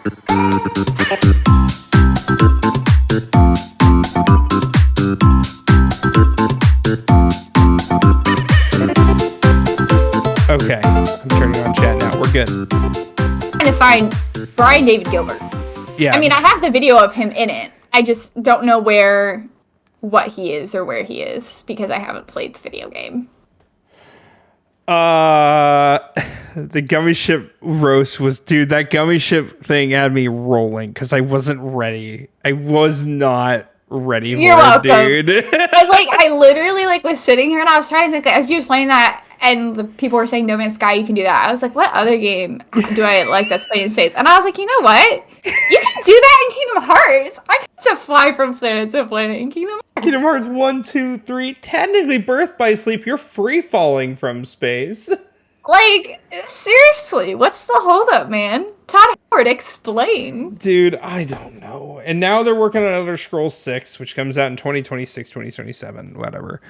Okay, I'm turning on chat now. We're good. Trying to find Brian David Gilbert. Yeah. I mean, I have the video of him in it. I just don't know what he is or where he is because I haven't played the video game. The gummy ship roast was, dude, that gummy ship thing had me rolling because I wasn't ready. I was not ready for it, dude. I literally was sitting here and I was trying to think as you were playing that and the people were saying No Man's Sky, you can do that. I was like, what other game do I like that's playing in space? And I was like, you know what? You can do that in Kingdom Hearts. I get to fly from planet to planet in Kingdom Hearts. Kingdom Hearts 1, 2, 3, technically Birth by Sleep, you're free falling from space. Seriously, what's the holdup, man? Todd Howard, explain. Dude, I don't know. And now they're working on Elder Scrolls 6, which comes out in 2026, 2027, whatever.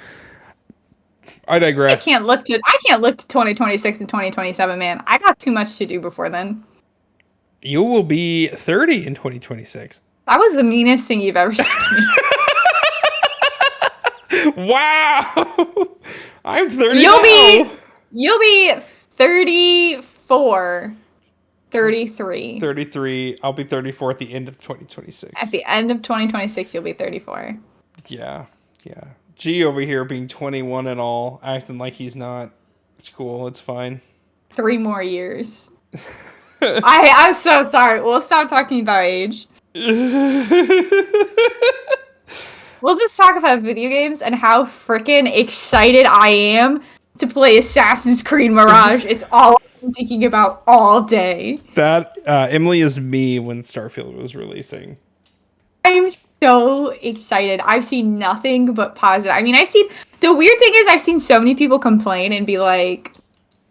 I digress. I can't look to 2026 and 2027, man. I got too much to do before then. You will be 30 in 2026. That was the meanest thing you've ever said to me. Wow! I'm 30 You'll be 34. 33. 33. I'll be 34 at the end of 2026. At the end of 2026, you'll be 34. Yeah. G over here being 21 and all, acting like he's not. It's cool. It's fine. 3 more years. I'm so sorry. We'll stop talking about age. We'll just talk about video games and how freaking excited I am to play Assassin's Creed Mirage. It's all I'm thinking about all day. That Emily is me when Starfield was releasing. I'm so excited. I've seen nothing but positive. I mean, the weird thing is I've seen so many people complain and be like,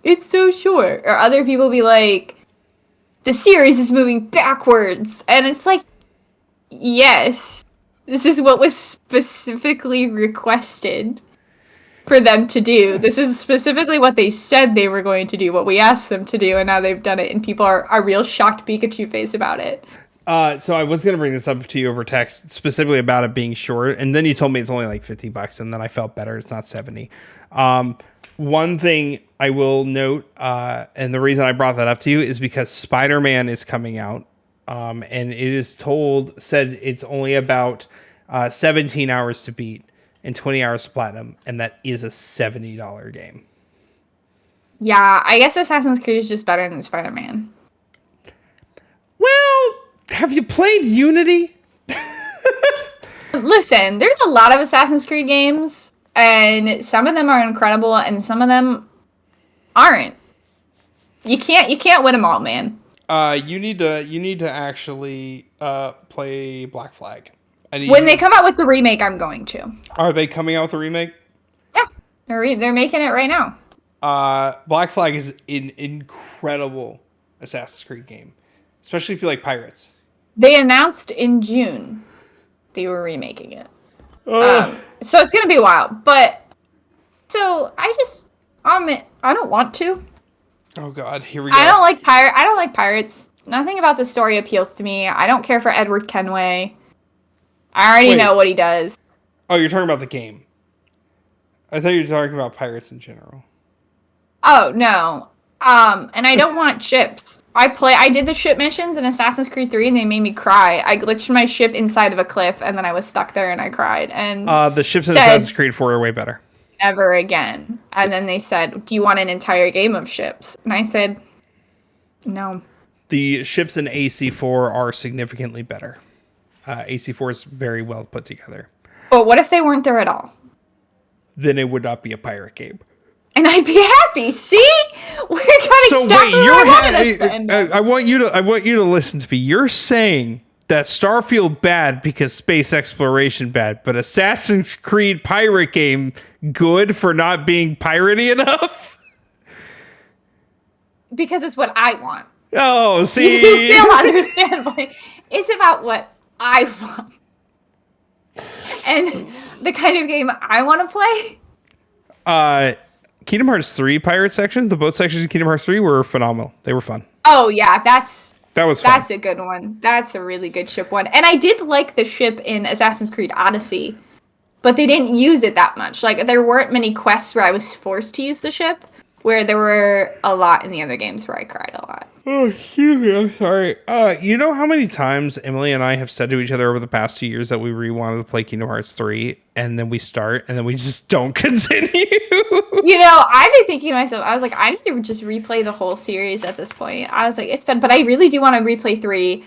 it's so short. Or other people be like, the series is moving backwards. And it's like, yes, this is what was specifically requested for them to do. This is specifically what they said they were going to do, what we asked them to do, and now they've done it, and people are real shocked Pikachu face about it. So I was going to bring this up to you over text, specifically about it being short, and then you told me it's only like $50, and then I felt better. It's not 70. One thing I will note, and the reason I brought that up to you is because Spider-Man is coming out, and it is said it's only about 17 hours to beat and 20 hours to platinum, and that is a $70 game. Yeah, I guess Assassin's Creed is just better than Spider-Man. Well, have you played Unity? Listen, there's a lot of Assassin's Creed games, and some of them are incredible, and some of them aren't. You can't win them all, man. You need to actually play Black Flag. When they come out with the remake, I'm going to. Are they coming out with a remake? Yeah, they're making it right now. Black Flag is an incredible Assassin's Creed game, especially if you like pirates. They announced in June they were remaking it. So it's gonna be a while, but so I don't want to. Oh God, here we go. I don't like pirates. Nothing about the story appeals to me. I don't care for Edward Kenway. I already know what he does. Oh, you're talking about the game. I thought you were talking about pirates in general. Oh no. And I don't want ships. I did the ship missions in Assassin's Creed 3 and they made me cry. I glitched my ship inside of a cliff and then I was stuck there and I cried. And the ships in Assassin's Creed 4 are way better. Never again. And then they said, do you want an entire game of ships? And I said, no. The ships in AC4 are significantly better. AC4 is very well put together. But what if they weren't there at all? Then it would not be a pirate game. And I'd be happy. See, we're getting I want you to listen to me. You're saying that Starfield bad because space exploration bad, but Assassin's Creed pirate game good for not being piratey enough? Because it's what I want. Oh, see, you still understand? Like, it's about what I want and the kind of game I want to play. Kingdom Hearts 3 pirate sections, the boat sections in Kingdom Hearts 3 were phenomenal. They were fun. Oh yeah, that's That was fun. That's a good one. That's a really good ship one. And I did like the ship in Assassin's Creed Odyssey, but they didn't use it that much. Like, there weren't many quests where I was forced to use the ship, where there were a lot in the other games where I cried a lot. Oh, excuse me. I'm sorry. You know how many times Emily and I have said to each other over the past 2 years that we really wanted to play Kingdom Hearts 3, and then we start, and then we just don't continue? You know, I've been thinking to myself, I was like, I need to just replay the whole series at this point. I was like, it's been, but I really do want to replay 3.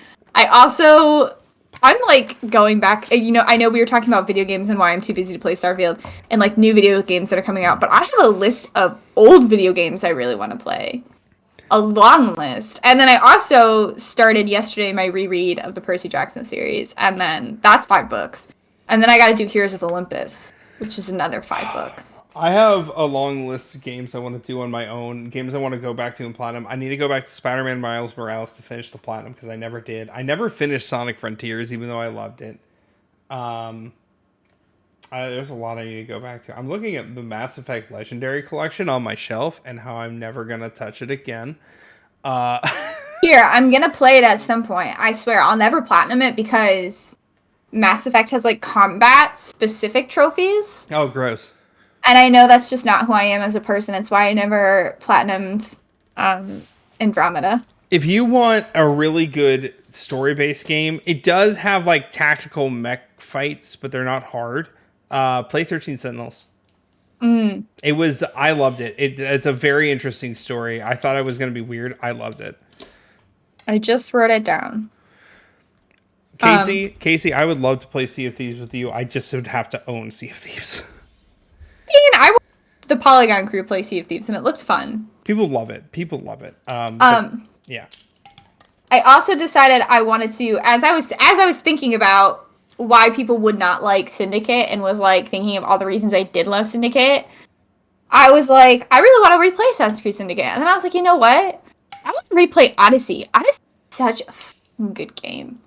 I'm like going back, you know, I know we were talking about video games and why I'm too busy to play Starfield and like new video games that are coming out, but I have a list of old video games I really want to play. A long list. And then I also started yesterday my reread of the Percy Jackson series, and then that's 5 books. And then I got to do Heroes of Olympus, which is another 5 books. I have a long list of games I want to do on my own. Games I want to go back to in Platinum. I need to go back to Spider-Man Miles Morales to finish the Platinum because I never did. I never finished Sonic Frontiers even though I loved it. There's a lot I need to go back to. I'm looking at the Mass Effect Legendary Collection on my shelf and how I'm never going to touch it again. Here, I'm going to play it at some point. I swear, I'll never Platinum it because Mass Effect has like combat-specific trophies. Oh, gross. And I know that's just not who I am as a person. It's why I never platinumed Andromeda. If you want a really good story-based game, it does have like tactical mech fights, but they're not hard. Play 13 Sentinels. I loved it. It's a very interesting story. I thought it was going to be weird. I loved it. I just wrote it down. Casey, I would love to play Sea of Thieves with you. I just would have to own Sea of Thieves. I watched the Polygon crew play Sea of Thieves, and it looked fun. People love it. Yeah. I also decided I wanted to, as I was thinking about why people would not like Syndicate, and was like thinking of all the reasons I did love Syndicate, I was like, I really want to replay Assassin's Creed Syndicate. And then I was like, you know what? I want to replay Odyssey. Odyssey is such a good game.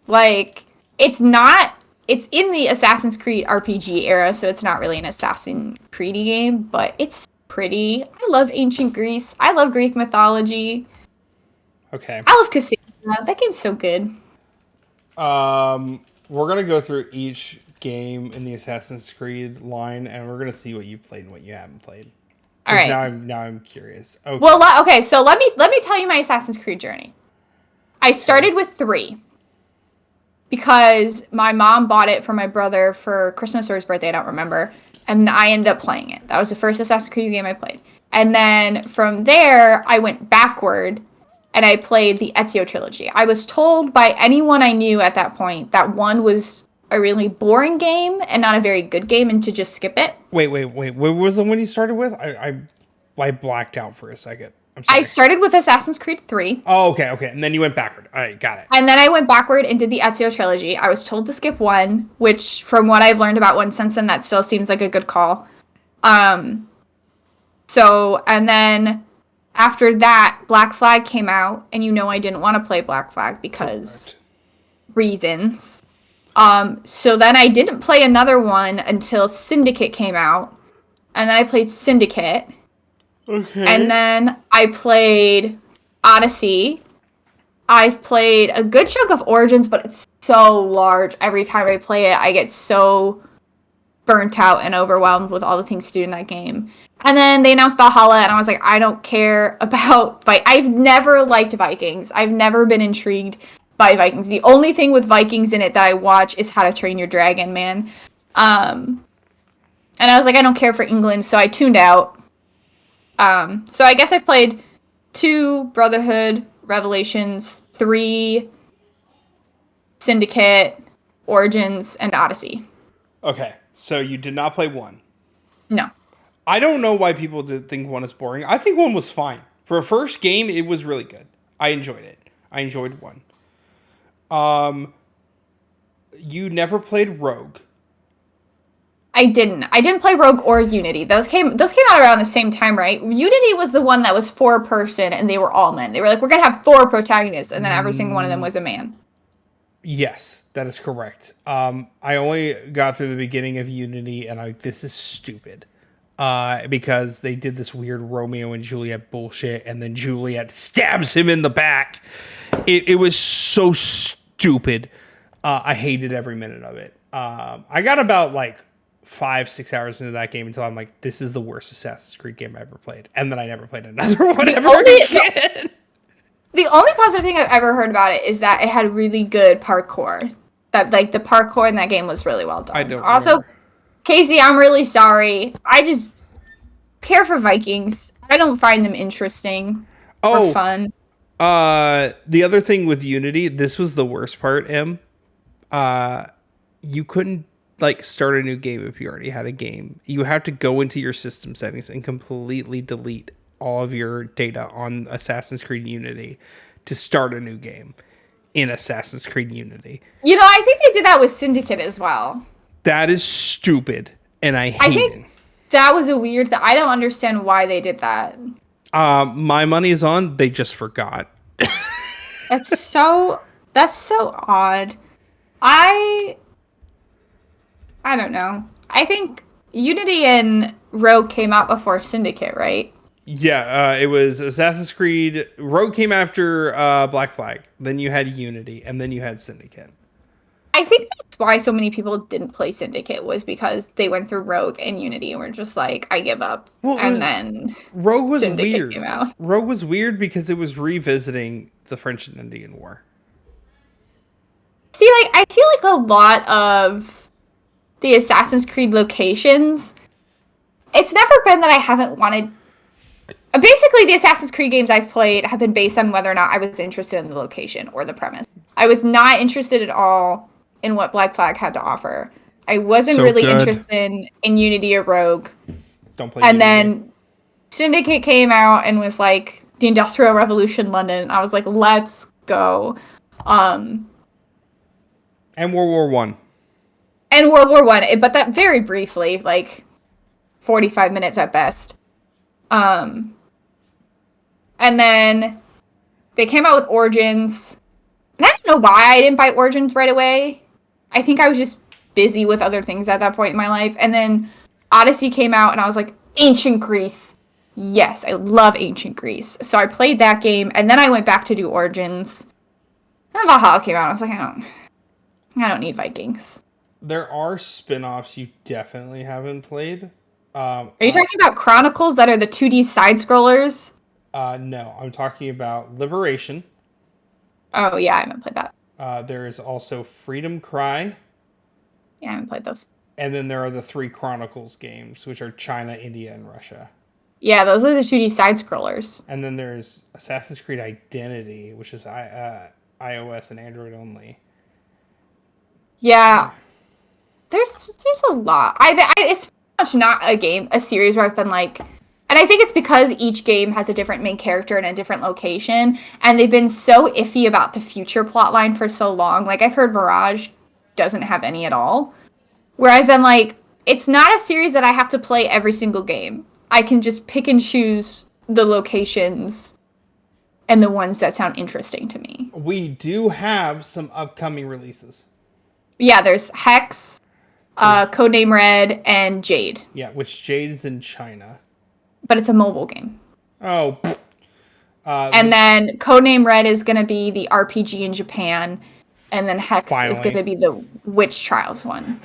Like, it's in the Assassin's Creed RPG era, so it's not really an Assassin's Creed game, but it's pretty. I love ancient Greece. I love Greek mythology. Okay. I love Cassandra. That game's so good. We're going to go through each game in the Assassin's Creed line, and we're going to see what you played and what you haven't played. All right. Now I'm curious. Okay. Well, okay, so let me tell you my Assassin's Creed journey. I started with 3. Because my mom bought it for my brother for Christmas or his birthday, I don't remember. And I ended up playing it. That was the first Assassin's Creed game I played. And then from there, I went backward and I played the Ezio trilogy. I was told by anyone I knew at that point that 1 was a really boring game and not a very good game and to just skip it. Wait. What was the one you started with? I blacked out for a second. I'm sorry. I started with Assassin's Creed 3. Oh, okay. And then you went backward. All right, got it. And then I went backward and did the Ezio trilogy. I was told to skip 1, which from what I've learned about 1 since then, that still seems like a good call. And then after that, Black Flag came out, and you know I didn't want to play Black Flag because reasons. So then I didn't play another one until Syndicate came out, and then I played Syndicate. Okay. And then I played Odyssey. I've played a good chunk of Origins, but it's so large. Every time I play it, I get so burnt out and overwhelmed with all the things to do in that game. And then they announced Valhalla, and I was like, I don't care about I've never liked Vikings. I've never been intrigued by Vikings. The only thing with Vikings in it that I watch is How to Train Your Dragon, man. And I was like, I don't care for England, so I tuned out. So I guess I've played 2 Brotherhood, Revelations, 3 Syndicate, Origins, and Odyssey. Okay, so you did not play 1. No. I don't know why people did think 1 is boring. I think 1 was fine. For a first game, it was really good. I enjoyed it. I enjoyed 1. You never played Rogue. I didn't play Rogue or Unity. Those came out around the same time, right? Unity was the one that was 4-person and they were all men. They were like, we're going to have 4 protagonists, and then every single one of them was a man. Yes, that is correct. I only got through the beginning of Unity and this is stupid. Because they did this weird Romeo and Juliet bullshit, and then Juliet stabs him in the back. It was so stupid. I hated every minute of it. I got about like 5-6 hours into that game until I'm like, this is the worst Assassin's Creed game I ever played. And then I never played another one ever again. The only positive thing I've ever heard about it is that it had really good parkour. That like the parkour in that game was really well done. I don't also, remember. Casey, I'm really sorry. I just care for Vikings. I don't find them interesting or fun. The other thing with Unity, this was the worst part, Em. You couldn't like start a new game if you already had a game. You have to go into your system settings and completely delete all of your data on Assassin's Creed Unity to start a new game in Assassin's Creed Unity. You know, I think they did that with Syndicate as well. That is stupid, and I hate it. That was a weird I don't understand why they did that. My money is on they just forgot. That's so odd. I don't know. I think Unity and Rogue came out before Syndicate, right? Yeah, it was Assassin's Creed. Rogue came after Black Flag. Then you had Unity, and then you had Syndicate. I think that's why so many people didn't play Syndicate was because they went through Rogue and Unity and were just like, I give up. Well, then Rogue was Syndicate weird. Came out. Rogue was weird because it was revisiting the French and Indian War. See, like, I feel like a lot of the Assassin's Creed locations, it's never been that I haven't wanted... Basically, the Assassin's Creed games I've played have been based on whether or not I was interested in the location or the premise. I was not interested at all in what Black Flag had to offer. I wasn't really interested in Unity or Rogue. Don't play And Unity. then Syndicate came out and was like, the Industrial Revolution London. I was like, let's go. And World War One. And World War One, but that very briefly, like 45 minutes at best. And then they came out with Origins. And I don't know why I didn't buy Origins right away. I think I was just busy with other things at that point in my life. And then Odyssey came out and I was like, Ancient Greece. Yes, I love Ancient Greece. So I played that game and then I went back to do Origins. And Valhalla came out. I was like, I don't need Vikings. There are spin-offs you definitely haven't played. Are you talking about Chronicles that are the 2D side-scrollers? No, I'm talking about Liberation. Oh, yeah, I haven't played that. There is also Freedom Cry. Yeah, I haven't played those. And then there are the 3 Chronicles games, which are China, India, and Russia. Yeah, those are the 2D side-scrollers. And then there's Assassin's Creed Identity, which is iOS and Android only. Yeah. There's a lot. It's pretty much not a series where I've been like... And I think it's because each game has a different main character and a different location, and they've been so iffy about the future plotline for so long. Like, I've heard Mirage doesn't have any at all. Where I've been like, it's not a series that I have to play every single game. I can just pick and choose the locations and the ones that sound interesting to me. We do have some upcoming releases. Yeah, there's Hex, Codename Red, and Jade. Yeah, which Jade is in China. But it's a mobile game. Oh. And then Codename Red is going to be the RPG in Japan. And then Hex is going to be the Witch Trials one.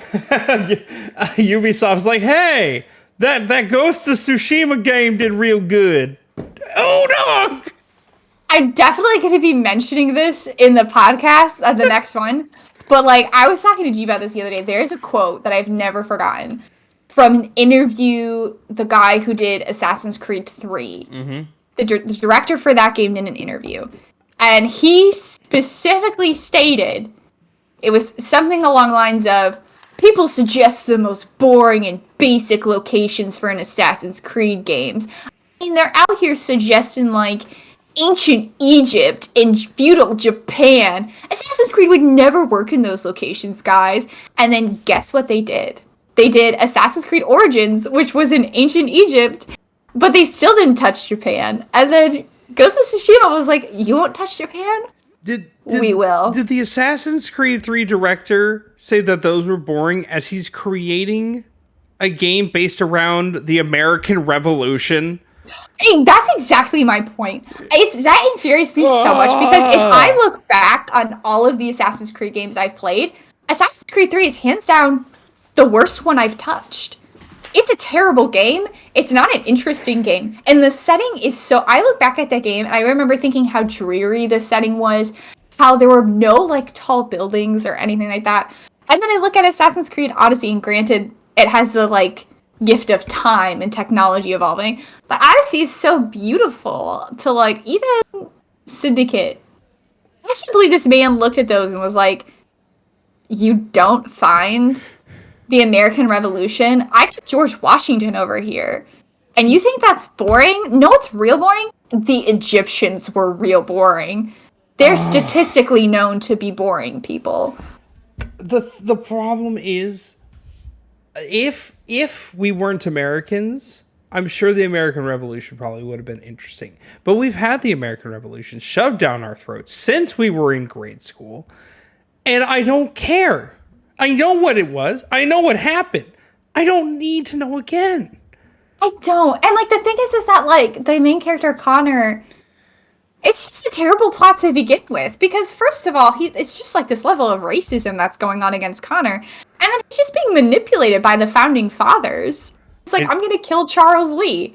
Ubisoft's like, hey, that Ghost of Tsushima game did real good. Oh, no! I'm definitely going to be mentioning this in the podcast, the next one. But, like, I was talking to G about this the other day. There's a quote that I've never forgotten from an interview the guy who did Assassin's Creed 3. Mm-hmm. The director for that game did an interview. And he specifically stated, it was something along the lines of, people suggest the most boring and basic locations for an Assassin's Creed games. I mean, they're out here suggesting, like, ancient Egypt and feudal Japan. Assassin's Creed would never work in those locations, guys. And then guess what they did? They did Assassin's Creed Origins, which was in ancient Egypt, but they still didn't touch Japan. And then Ghost of Tsushima was like, you won't touch Japan? We will. Did the Assassin's Creed 3 director say that those were boring as he's creating a game based around the American Revolution? Hey, that's exactly my point. It's that infuriates me so much because if I look back on all of the Assassin's Creed games I've played, Assassin's Creed 3 is hands down the worst one I've touched. It's a terrible game. It's not an interesting game. And the setting is so I look back at that game and I remember thinking how dreary the setting was, how there were no like tall buildings or anything like that. And then I look at Assassin's Creed Odyssey, and granted, it has the like gift of time and technology evolving, but Odyssey is so beautiful to like even Syndicate. I can't believe this man looked at those and was like, "You don't find the American Revolution? I got George Washington over here, and you think that's boring? No, it's real boring. The Egyptians were real boring. They're statistically known to be boring people." The problem is, if we weren't Americans, I'm sure the American Revolution probably would have been interesting. But we've had the American Revolution shoved down our throats since we were in grade school, and I don't care. I know what it was. I know what happened. I don't need to know again. I don't. And like the thing is that like the main character Connor, it's just a terrible plot to begin with because first of all, it's just like this level of racism that's going on against Connor, and then it's just being manipulated by the founding fathers. It's like, I'm gonna kill Charles Lee.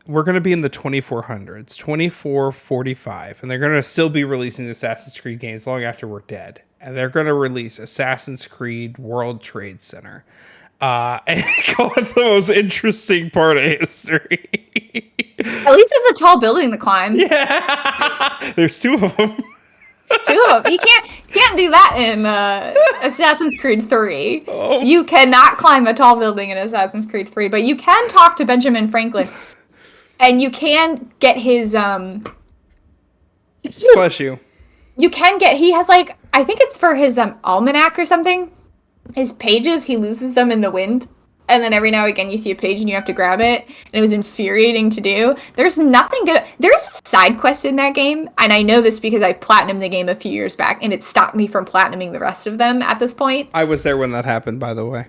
We're going to be in the 2400s, 2445, and they're going to still be releasing Assassin's Creed games long after we're dead. And they're going to release Assassin's Creed World Trade Center. And call it the most interesting part of history. At least it's a tall building to climb. Yeah. There's two of them. Two of them. You can't do that in Assassin's Creed 3. Oh. You cannot climb a tall building in Assassin's Creed 3, but you can talk to Benjamin Franklin. And you can get his bless you. You can get he has like I think it's for his almanac or something. His pages, he loses them in the wind. And then every now and again you see a page and you have to grab it. And it was infuriating to do. There's nothing good. There's a side quest in that game. And I know this because I platinumed the game a few years back. And it stopped me from platinuming the rest of them at this point. I was there when that happened, by the way.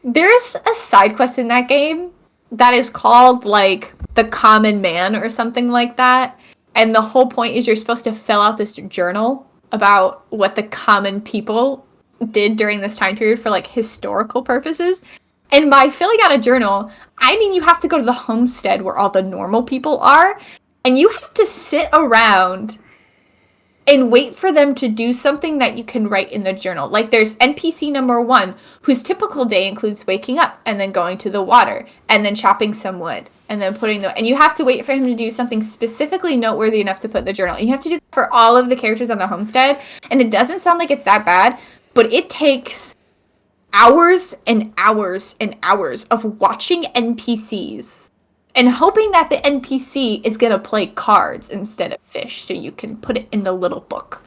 There's a side quest in that game that is called like the Common Man or something like that. And the whole point is you're supposed to fill out this journal about what the common people did during this time period for like historical purposes. And by filling out a journal, I mean you have to go to the homestead where all the normal people are, and you have to sit around and wait for them to do something that you can write in the journal. Like there's NPC number 1, whose typical day includes waking up and then going to the water and then chopping some wood and then and you have to wait for him to do something specifically noteworthy enough to put in the journal. And you have to do that for all of the characters on the homestead. And it doesn't sound like it's that bad, but it takes hours and hours and hours of watching NPCs and hoping that the NPC is going to play cards instead of fish so you can put it in the little book.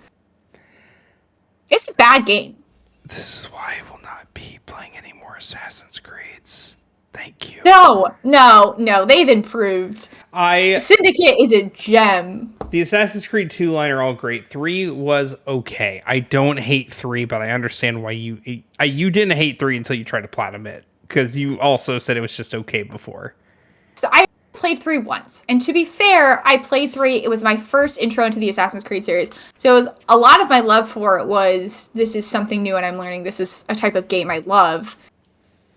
It's a bad game. This is why I will not be playing any more Assassin's Creeds. Thank you. No, they've improved. Syndicate is a gem. The Assassin's Creed 2 line are all great. 3 was okay. I don't hate 3, but I understand why you didn't hate 3 until you tried to platinum it, because you also said it was just okay before. So I played 3 once, and to be fair, I played 3. It was my first intro into the Assassin's Creed series, so it was a lot of my love for it was this is something new and I'm learning. This is a type of game I love.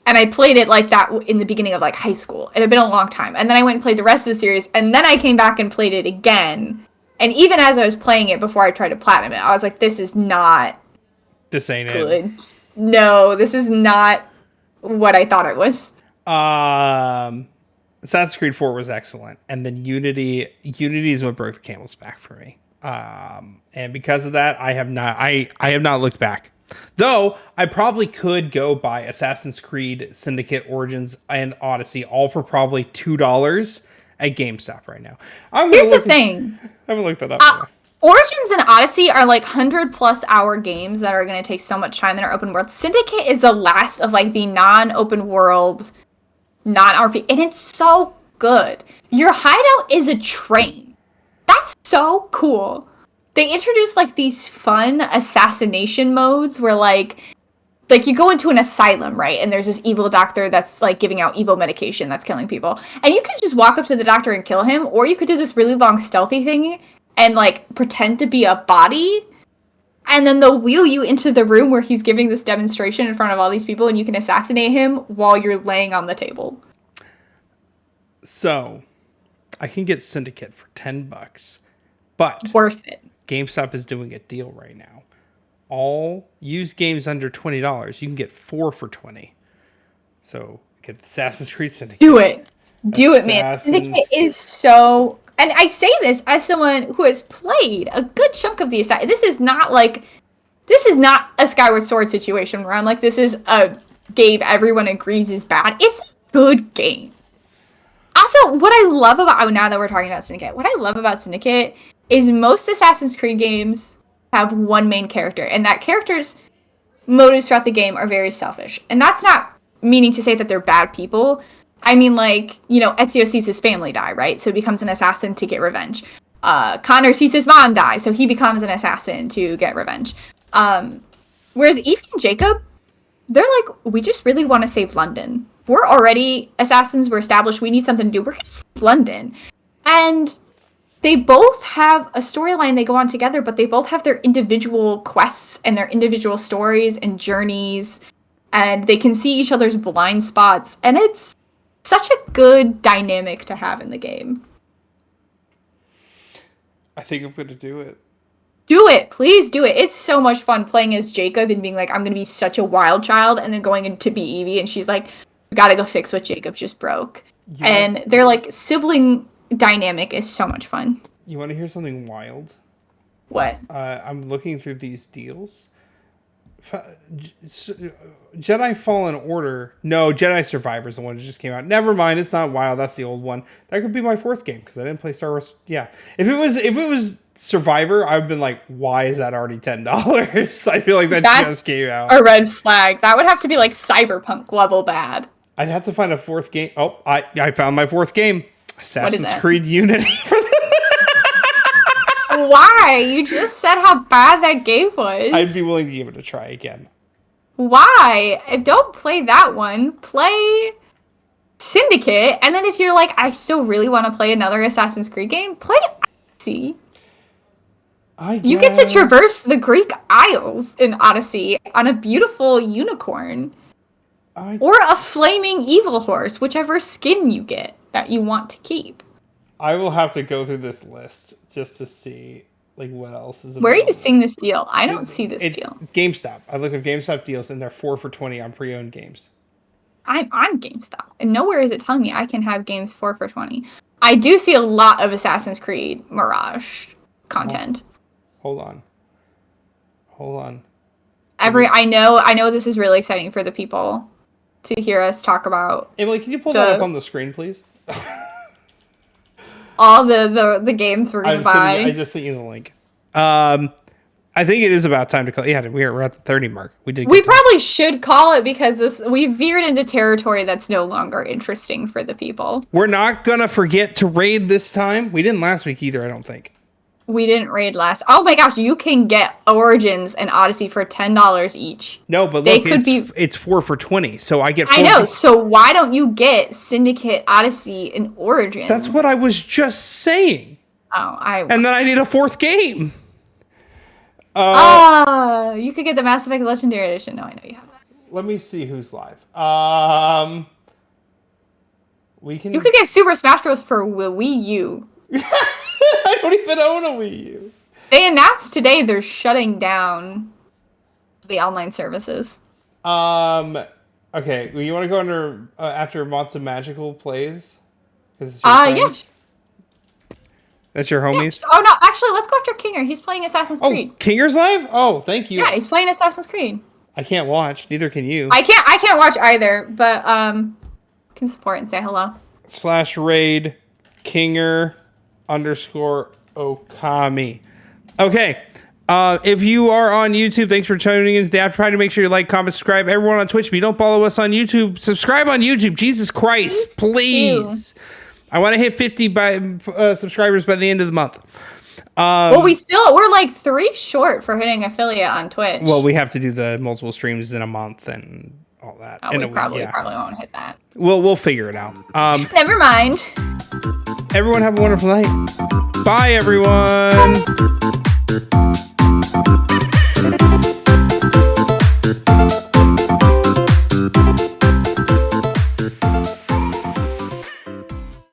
And I played it like that in the beginning of like high school. It had been a long time. And then I went and played the rest of the series. And then I came back and played it again. And even as I was playing it before I tried to platinum it, I was like, this is not good. No, this is not what I thought it was. Assassin's Creed 4 was excellent. And then Unity is what broke the camel's back for me. And because of that, I have not looked back. Though, I probably could go buy Assassin's Creed, Syndicate, Origins, and Odyssey, all for probably $2 at GameStop right now. Here's the thing. I haven't looked that up. Origins and Odyssey are like 100+ hour games that are going to take so much time in our open world. Syndicate is the last of like the non-open world, non-RP, and it's so good. Your hideout is a train. That's so cool. They introduced like these fun assassination modes where like like you go into an asylum, right? And there's this evil doctor that's like giving out evil medication that's killing people. And you could just walk up to the doctor and kill him, or you could do this really long stealthy thing and like pretend to be a body. And then they'll wheel you into the room where he's giving this demonstration in front of all these people, and you can assassinate him while you're laying on the table. So, I can get Syndicate for $10, but Worth it. GameStop is doing a deal right now. All used games under $20, you can get 4 for $20. So, get Assassin's Creed Syndicate. Do it. Do it, man. Syndicate is so... And I say this as someone who has played a good chunk of the Assassin. This is not a Skyward Sword situation where I'm like, this is a game everyone agrees is bad. It's a good game. Also, what I love about, now that we're talking about Syndicate, what I love about Syndicate is most Assassin's Creed games have one main character, and that character's motives throughout the game are very selfish. And that's not meaning to say that they're bad people. I mean, like, Ezio sees his family die, right? So he becomes an assassin to get revenge. Connor sees his mom die, so he becomes an assassin to get revenge. Whereas Evie and Jacob, they're like, we just really want to save London. We're already assassins, we're established, we need something to do. We're going to save London. And they both have a storyline they go on together, but they both have their individual quests and their individual stories and journeys. And they can see each other's blind spots. And it's such a good dynamic to have in the game. I think I'm going to do it. Do it. Please do it. It's so much fun playing as Jacob and being like, I'm going to be such a wild child. And then going in to be Evie. And she's like, we got to go fix what Jacob just broke. And their like sibling dynamic is so much fun. You want to hear something wild? What? I'm looking through these deals. Jedi Fallen Order. No, Jedi Survivor is the one that just came out. Never mind, it's not WoW. That's the old one. That could be my 4th game because I didn't play Star Wars. Yeah, if it was Survivor, I've been like, why is that already $10? I feel like that's just came out. A red flag. That would have to be like Cyberpunk level bad. I'd have to find a 4th game. Oh, I found my 4th game. Assassin's Creed Unity. Why? You just said how bad that game was. I'd be willing to give it a try again. Why? Don't play that one. Play Syndicate. And then if you're like, I still really want to play another Assassin's Creed game, play Odyssey. You get to traverse the Greek Isles in Odyssey on a beautiful unicorn. Or a flaming evil horse, whichever skin you get that you want to keep. I will have to go through this list just to see like what else is available. Where are you seeing this deal? I don't see this deal. GameStop. I looked at GameStop deals and they're 4 for $20 on pre-owned games. I'm on GameStop, and nowhere is it telling me I can have games 4 for $20. I do see a lot of Assassin's Creed Mirage content. Hold on. I know this is really exciting for the people to hear us talk about. Emily, can you pull that up on the screen, please? All the games we're gonna buy. I just sent you the link. I think it is about time to call. Yeah, we're at the 30 mark. We probably should call it because we veered into territory that's no longer interesting for the people. We're not gonna forget to raid this time. We didn't last week either, I don't think. We didn't raid last. Oh my gosh, you can get Origins and Odyssey for $10 each. No, but look, it's 4 for $20, so I get 4 I know, so why don't you get Syndicate, Odyssey, and Origins? That's what I was just saying. And then I need a 4th game. You could get the Mass Effect Legendary Edition. No, I know you have that. Let me see who's live. You could get Super Smash Bros. For Wii U. I don't even own a Wii U. They announced today they're shutting down the online services. Okay, well, you want to go under after Monster Magical plays? Yes. That's your homies? Yeah. Oh, no, actually, let's go after Kinger. He's playing Assassin's Creed. Kinger's live? Oh, thank you. Yeah, he's playing Assassin's Creed. I can't watch. Neither can you. I can't watch either, but can support and say hello. /raid Kinger _Okami. Okay. If you are on YouTube, thanks for tuning in today. I try to make sure you like, comment, subscribe. Everyone on Twitch, if you don't follow us on YouTube, subscribe on YouTube. Jesus Christ, please. I want to hit 50 subscribers by the end of the month. Well, we're like 3 short for hitting affiliate on Twitch. Well, we have to do the multiple streams in a month and all that. Oh, we probably won't hit that. We'll figure it out. Never mind. Everyone have a wonderful night. Bye, everyone. Bye.